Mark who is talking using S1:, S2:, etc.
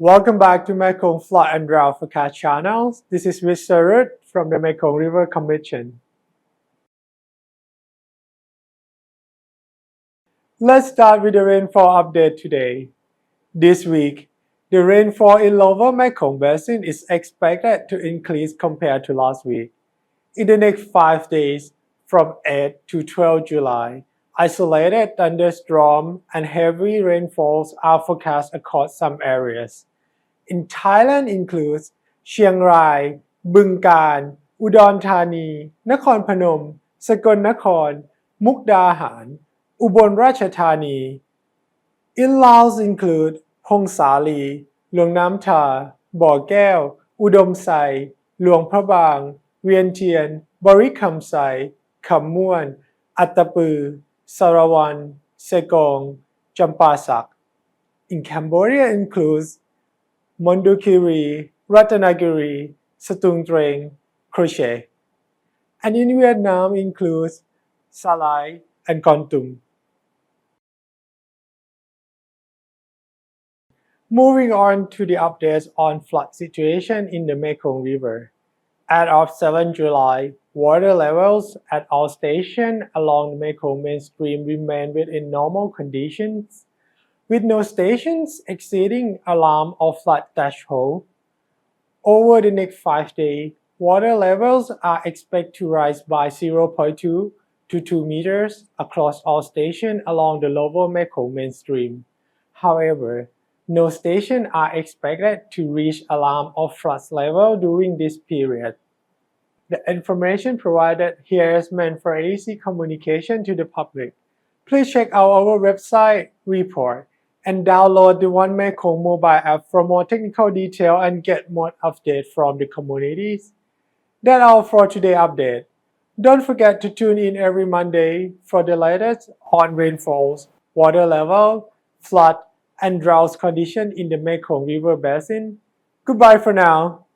S1: Welcome back to Mekong Flood and Drought Forecast channel. This is Mr. Ruth from the Mekong River Commission. Let's start with the rainfall update today. This week, the rainfall in lower Mekong Basin is expected to increase compared to last week. In the next 5 days, from 8 to 12 July, isolated thunderstorms and heavy rainfalls are forecast across some areas. In Thailand includes Chiang Rai, Bungkan, Udon Thani, Nakhon Phanom, Sakon Nakhon, Mukdahan, Ubon Ratchathani. In Laos include Phongsaly, Luang Namtha, Bokeo, Oudoxay, Luang Prabang, Vientiane, Bolikhamxay, Khammuane, ℹ𝐓𝐡𝐞, Sarawak, Sakon, Champasak. In Cambodia includes Mondulkiri, Ratchathani, Satungtreng, Crochet. And in Vietnam includes Salai and Kon Tum. Moving on to the updates on flood situation in the Mekong River. As of 7 July, water levels at all stations along the Mekong mainstream remain within normal conditions, with no stations exceeding alarm or flood threshold. Over the next 5 days, water levels are expected to rise by 0.2 to 2 meters across all stations along the lower Mekong mainstream. However, no stations are expected to reach alarm or flood level during this period. The information provided here is meant for easy communication to the public. Please check out our website report and download the One Mekong mobile app for more technical detail and get more updates from the communities. That's all for today's update. Don't forget to tune in every Monday for the latest on rainfalls, water level, flood, and drought conditions in the Mekong River Basin. Goodbye for now.